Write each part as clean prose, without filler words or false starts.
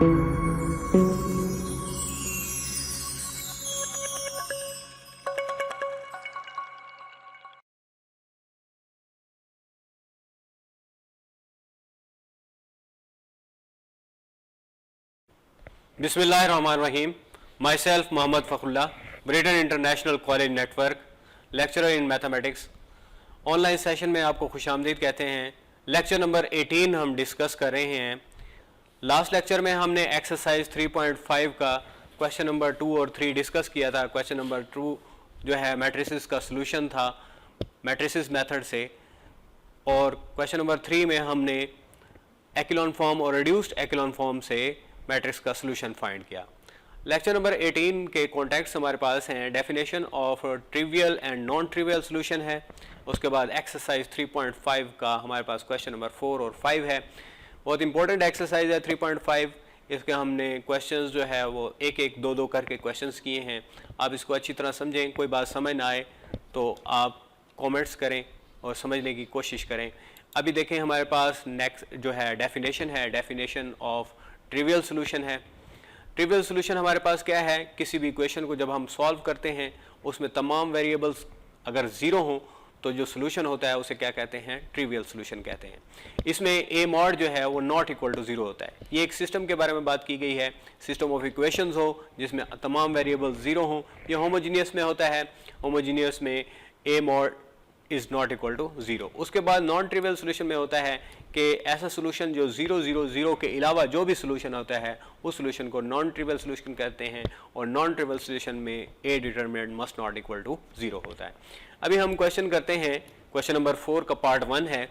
Bismillahirrahmanirrahim. Myself Mohammad Fakhrullah, Britain international college network, lecturer in mathematics. Online session में आपको खुशामदीद कहते हैं। Lecture number 18 हम डिस्कस कर रहे हैं। लास्ट लेक्चर में हमने एक्सरसाइज 3.5 का क्वेश्चन नंबर 2 और 3 डिस्कस किया था। क्वेश्चन नंबर 2 जो है मैट्रिसेस का सलूशन था मैट्रिसेस मेथड से, और क्वेश्चन नंबर 3 में हमने एक्लोन फॉर्म और रिड्यूस्ड एक्लोन फॉर्म से मैट्रिक्स का सलूशन फाइंड किया। लेक्चर नंबर 18 के कॉन्टेक्स्ट हमारे पास हैं। Definition of trivial and non trivial solution है। उसके बाद एक्सरसाइज 3.5 का हमारे पास क्वेश्चन नंबर 4 और 5 है। बहुत इंपॉर्टेंट एक्सरसाइज है 3.5। इसके हमने क्वेश्चंस जो है वो एक एक दो दो करके क्वेश्चंस किए हैं। आप इसको अच्छी तरह समझें, कोई बात समझ ना आए तो आप कमेंट्स करें और समझने की कोशिश करें। अभी देखें हमारे पास नेक्स्ट जो है डेफिनेशन है, डेफिनेशन ऑफ ट्रिवियल सॉल्यूशन है। ट्रिवियल सॉल्यूशन हमारे पास क्या है, किसी भी इक्वेशन को जब हम सॉल्व करते हैं उसमें तमाम वेरिएबल्स अगर ज़ीरो हों तो जो सॉल्यूशन होता है उसे क्या कहते हैं, ट्रिवियल सॉल्यूशन कहते हैं। इसमें ए मॉड जो है वो नॉट इक्वल टू ज़ीरो होता है। ये एक सिस्टम के बारे में बात की गई है, सिस्टम ऑफ इक्वेशंस हो जिसमें तमाम वेरिएबल्स ज़ीरो हों। ये होमोजीनियस में होता है। होमोजीनियस में A mod is not equal to zero. उसके बाद नॉन ट्रिवियल सोल्यूशन में होता है कि ऐसा सोल्यूशन जो 0 0 0 के अलावा जो भी सोल्यूशन होता है उस सोल्यूशन को नॉन ट्रिवियल सोल्यूशन कहते हैं, और नॉन ट्रिवियल सोल्यूशन में A determinant must not equal to 0 होता है। अभी हम क्वेश्चन करते हैं। क्वेश्चन नंबर 4 का पार्ट 1 है।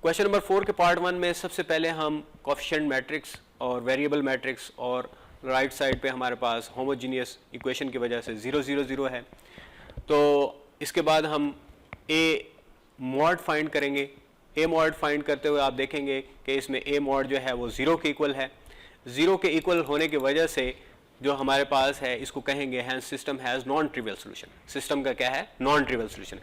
क्वेश्चन नंबर 4 के पार्ट 1 में सबसे पहले हम कोएफिशिएंट मैट्रिक्स और वेरिएबल मैट्रिक्स, और राइट साइड पे हमारे पास होमोजीनियस इक्वेशन की वजह से 0 0 0 है। तो इसके बाद हम ए मॉड फाइंड करेंगे। ए मॉड फाइंड करते हुए आप देखेंगे कि इसमें ए मॉड जो है वो 0 के इक्वल है। 0 के इक्वल होने की वजह से जो हमारे पास है इसको कहेंगे hence system has non trivial solution. System का क्या है, नॉन ट्रिवियल सॉल्यूशन है।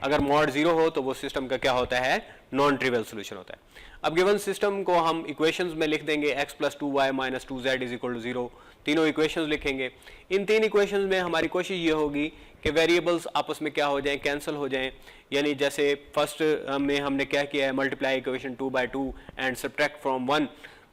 अगर मॉड 0 हो तो वो सिस्टम का क्या होता है, नॉन ट्रिवियल सॉल्यूशन होता है। अब गिवन सिस्टम को हम इक्वेशंस में लिख देंगे x + 2y - 2z = 0। तीनों इक्वेशंस लिखेंगे। इन तीन इक्वेशंस में हमारी कोशिश ये होगी कि वेरिएबल्स आपस में क्या हो जाएं, कैंसिल हो जाएं। यानी जैसे फर्स्ट में हमने क्या किया है, multiply equation 2/2 and subtract from 1,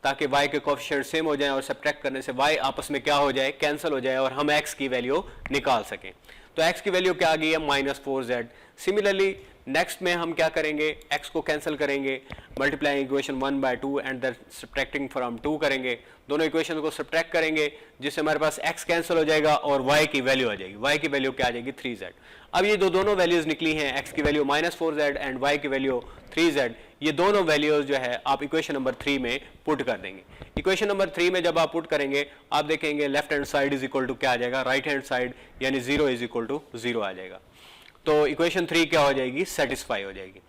ताकि y के कोएफिशिएंट सेम हो जाएं और सब्ट्रैक्ट करने से y आपस में क्या हो जाए, कैंसिल हो जाए, और हम x की वैल्यू निकाल सकें। तो x की वैल्यू क्या आ गई है, -4z। सिमिलरली नेक्स्ट में हम क्या करेंगे, x को कैंसिल करेंगे, multiplying equation 1/2 and then subtracting from 2 करेंगे। दोनों इक्वेशन को सब्ट्रैक्ट करेंगे जिससे हमारे पास x कैंसिल हो जाएगा और y की वैल्यू आ जाएगी। y की वैल्यू क्या आ जाएगी, 3z। अब ये दोनों वैल्यूज निकली हैं, x की वैल्यू -4z एंड y की वैल्यू 3z। ये दोनों वैल्यूज जो है आप इक्वेशन नंबर 3 में पुट कर देंगे। इक्वेशन नंबर 3 में जब आप पुट करेंगे आप देखेंगे left hand side is equal to क्या आ जाएगा, राइट हैंड साइड, यानी 0 = 0 आ जाएगा। तो इक्वेशन 3 क्या हो जाएगी, सेटिस्फाई हो जाएगी।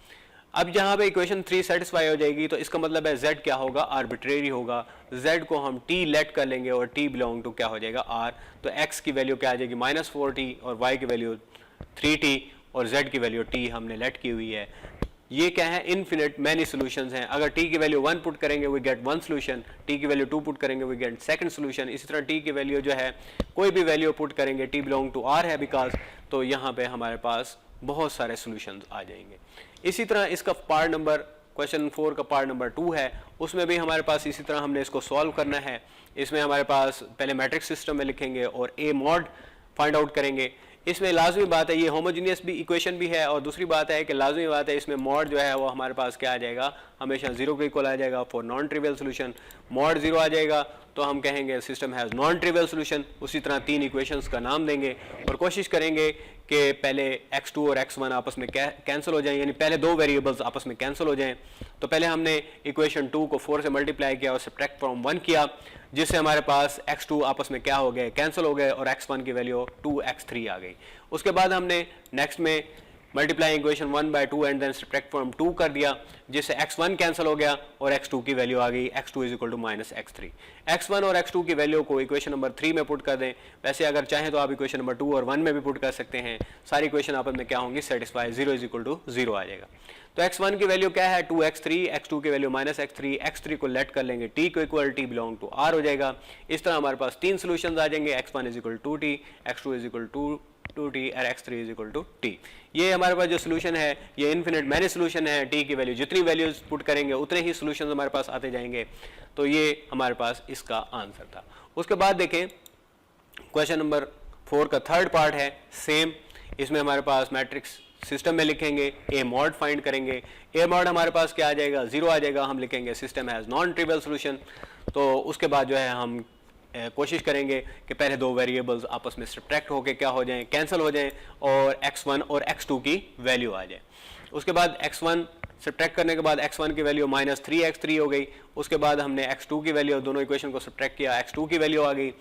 अब जहाँ पे इक्वेशन 3 सेटिस्फाई हो जाएगी तो इसका मतलब है z क्या होगा, आर्बिट्रेरी होगा। z को हम t लेट कर लेंगे और t बिलोंग टू क्या हो जाएगा, r। तो x की वैल्यू क्या आ जाएगी, -4t, और y की वैल्यू 3t, और z की वैल्यू t हमने लेट की हुई है। ये क्या है, इनफिनिट मैनी सॉल्यूशंस हैं। अगर t की वैल्यू 1 पुट करेंगे वी गेट 1 सॉल्यूशन, t की वैल्यू 2 पुट करेंगे वी गेट सेकंड सॉल्यूशन। इसी तरह t की वैल्यू जो है कोई भी वैल्यू पुट करेंगे, t बिलोंग टू r है बिकॉज, तो यहाँ पे हमारे पास बहुत सारे सॉल्यूशंस आ जाएंगे। इसी तरह इसका पार्ट नंबर, क्वेश्चन 4 का पार्ट नंबर 2 है, उसमें भी हमारे पास इसी तरह हमने इसको सॉल्व करना है। इसमें हमारे पास पहले मैट्रिक्स सिस्टम में लिखेंगे और ए मॉड फाइंड आउट करेंगे। इसमें लाजमी बात है, ये होमोजीनियस भी इक्वेशन भी है, और दूसरी बात है कि लाजमी बात है इसमें मॉड जो है वो हमारे पास क्या आ जाएगा, हमेशा 0 के इक्वल आ जाएगा for non trivial solution. Mod 0 आ जाएगा तो हम कहेंगे system has non trivial solution. उसी तरह 3 इक्वेशंस का नाम देंगे और कोशिश करेंगे कि पहले x2 और x1 आपस में कैंसिल हो जाएं, यानी पहले दो वेरिएबल्स आपस में कैंसिल हो जाएं। तो पहले हमने इक्वेशन 2 को 4 से मल्टीप्लाई किया और सब्ट्रैक्ट फ्रॉम 1 किया, जिससे हमारे पास x2 आपस में क्या हो गए, कैंसिल हो गए, और x1 की वैल्यू 2x3 आ गई। उसके बाद हमने नेक्स्ट में multiply equation 1 by 2 and then subtract from 2 कर दिया, जिससे x1 कैंसिल हो गया और x2 की वैल्यू आ गई x2 is equal to minus x3। x1 और x2 की वैल्यू को इक्वेशन नंबर 3 में पुट कर दें। वैसे अगर चाहें तो आप इक्वेशन नंबर 2 और 1 में भी पुट कर सकते हैं। सारी इक्वेशन आपस में क्या होंगी, सेटिस्फाई, 0 इज इक्वल टू 0 आ जाएगा। तो x1 की वैल्यू क्या है 2x3, x2 की वैल्यू माइनस x3, x3 को लेट कर लेंगे t को equal t belong to r हो जाएगा। इस तरह हमारे पास तीन सोल्यूशन आ जाएंगे, x1 is equal to t, x2 is equal to 2t और x3 is equal to t। ये हमारे पास जो सोल्यूशन है ये इन्फिनिट मैनी सोल्यूशन है। t की वैल्यू जितनी वैल्यूज पुट करेंगे उतने ही सोल्यूशन हमारे पास आते जाएंगे। तो ये हमारे पास इसका आंसर था। उसके बाद देखें क्वेश्चन नंबर 4 का थर्ड पार्ट है सेम। इसमें हमारे पास मैट्रिक्स सिस्टम में लिखेंगे, ए मॉड फाइंड करेंगे। ए मॉड हमारे पास क्या आ जाएगा, 0 आ जाएगा। हम लिखेंगे system has non trivial solution. तो उसके बाद जो है हम कोशिश करेंगे कि पहले दो वेरिएबल्स आपस में सब्ट्रैक्ट होके क्या हो जाएं, कैंसिल हो जाएं और x1 और x2 की वैल्यू आ जाए। उसके बाद x1 सब्ट्रैक्ट करने के बाद x1 की वैल्यू माइनस 3x3 हो गई। उसके बाद हमने x2 की वैल्यू, दोनों इक्वेशन को सब्ट्रैक्ट किया, x2 की वैल्यू आ गई।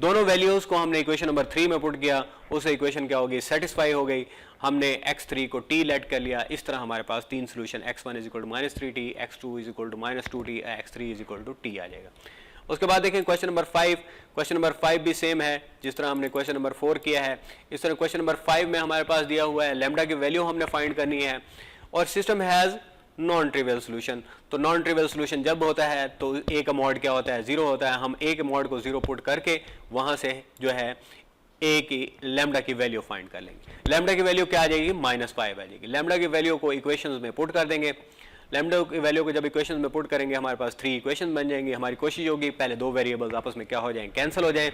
दोनों वैल्यूज को हमने इक्वेशन नंबर 3 में पुट किया, उससे इक्वेशन क्या होगी, सेटिस्फाई हो गई। हमने x3 को t लेट कर लिया। इस तरह हमारे पास तीन solution x1 is equal to minus 3t, x2 is equal to minus 2t, x3 is equal to t आ जाएगा। उसके बाद देखें क्वेश्चन नंबर 5। क्वेश्चन नंबर 5 भी सेम है जिस तरह हमने क्वेश्चन नंबर 4 किया है। इस तरह क्वेश्चन नंबर 5 में हमारे पास दिया हुआ है लैम्डा की वैल्यू हमने फाइंड करनी है और system has non trivial solution. तो नॉन ट्रिवियल सोल्यूशन जब होता है तो ए का मॉड क्या होता है, 0 होता है। हम ए के मॉड को 0 पुट करके वहां से जो है ए की लैम्डा की वैल्यू फाइंड कर लेंगे। लैम्डा की वैल्यू क्या आ जाएगी, -5 आ जाएगी। लैम्डा की वैल्यू को इक्वेशंस में पुट कर देंगे। लैम्डा की वैल्यू को जब इक्वेशन में पुट करेंगे हमारे पास 3 इक्वेशन बन जाएंगी। हमारी कोशिश होगी पहले दो वेरिएबल्स आपस में क्या हो जाएं, कैंसिल हो जाएं।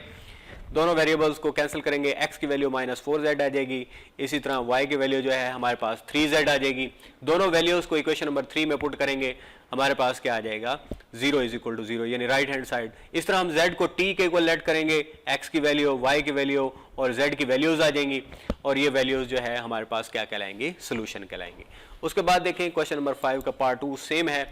दोनों वेरिएबल्स को कैंसिल करेंगे, x की वैल्यू -4z आ जाएगी। इसी तरह y की वैल्यू जो है हमारे पास 3z आ जाएगी। दोनों वैल्यूज को इक्वेशन नंबर 3 में पुट करेंगे, हमारे पास क्या आ जाएगा, 0 इज इक्वल टू 0 यानी राइट हैंड साइड। इस तरह हम z को t के इक्वल लेट करेंगे, x की वैल्यू, y की वैल्यू और z की वैल्यूज आ जाएंगी और ये वैल्यूज जो है हमारे पास क्या कहलाएंगी, सोल्यूशन कहलाएंगी। उसके बाद देखें क्वेश्चन नंबर 5 का पार्ट 2 सेम है।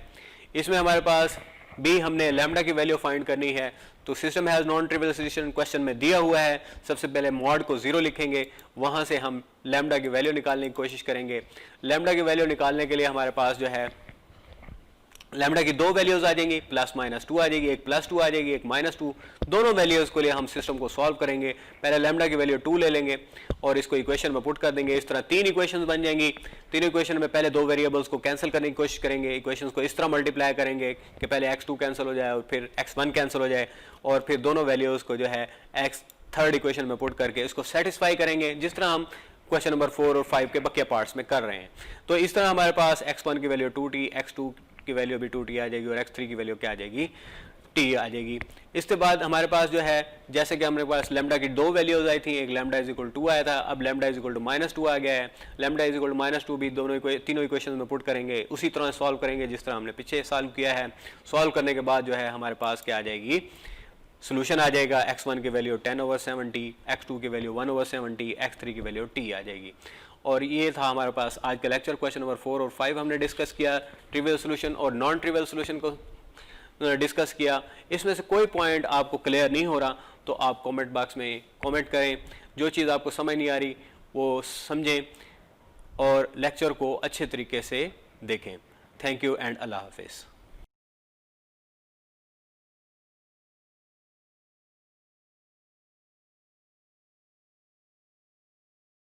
इसमें हमारे पास भी हमने लैम्डा की वैल्यू फाइंड करनी है। तो system has non trivial solution question में दिया हुआ है। सबसे पहले मॉड को 0 लिखेंगे, वहां से हम लैम्डा की वैल्यू निकालने की कोशिश करेंगे। लैम्डा की वैल्यू निकालने के लिए हमारे पास जो है लैम्डा की दो वैल्यूज आ जाएंगी, +-2 आ जाएगी, एक +2 आ जाएगी, एक -2। दोनों वैल्यूज के लिए हम सिस्टम को सॉल्व करेंगे। पहले लैम्डा की वैल्यू 2 ले लेंगे और इसको इक्वेशन में पुट कर देंगे। इस तरह तीन इक्वेशंस बन जाएंगी। तीनों इक्वेशन में पहले दो वेरिएबल्स को कैंसिल करने की कोशिश करेंगे। इक्वेशंस को इस तरह मल्टीप्लाई करेंगे कि पहले x2 कैंसिल हो जाए और फिर x1 कैंसिल हो जाए और फिर दोनों वैल्यूज को जो है थर्ड इक्वेशन में पुट करके इसको सेटिस्फाई करेंगे, जिस तरह हम क्वेश्चन नंबर 4 और 5 के बकिया पार्ट्स में कर रहे हैं। तो इस तरह हमारे पास x1 की वैल्यू 2t, x2 की वैल्यू भी 2t आ जाएगी और x3 की वैल्यू क्या आ जाएगी, t आ जाएगी। इसके बाद हमारे पास जो है जैसे कि हमारे पास लैम्डा की दो वैल्यूज आई थी, एक लैम्डा इज इक्वल 2 आया था, अब लैम्डा इज इक्वल टू -2 आ गया है। लैम्डा इज इक्वल टू -2 भी तीनों इक्वेशन में पुट करेंगे, उसी तरह सॉल्व करेंगे जिस तरह हमने पीछे सॉल्व किया है। सॉल्व करने के बाद जो है हमारे पास क्या आ जाएगी, सोल्यूशन आ जाएगा। x1 की वैल्यू 10/70, x2 की वैल्यू 1/70, x3 की वैल्यू t आ जाएगी। और ये था हमारे पास आज का लेक्चर। क्वेश्चन नंबर 4 और 5 हमने डिस्कस किया, ट्रिवियल सोल्यूशन और नॉन ट्रिवियल सोल्यूशन को डिस्कस किया। इसमें से कोई पॉइंट आपको क्लियर नहीं हो रहा तो आप कमेंट बॉक्स में कमेंट करें। जो चीज़ आपको समझ नहीं आ रही वो समझें और लेक्चर को अच्छे तरीके से देखें। थैंक यू एंड अल्लाह हाफिज़।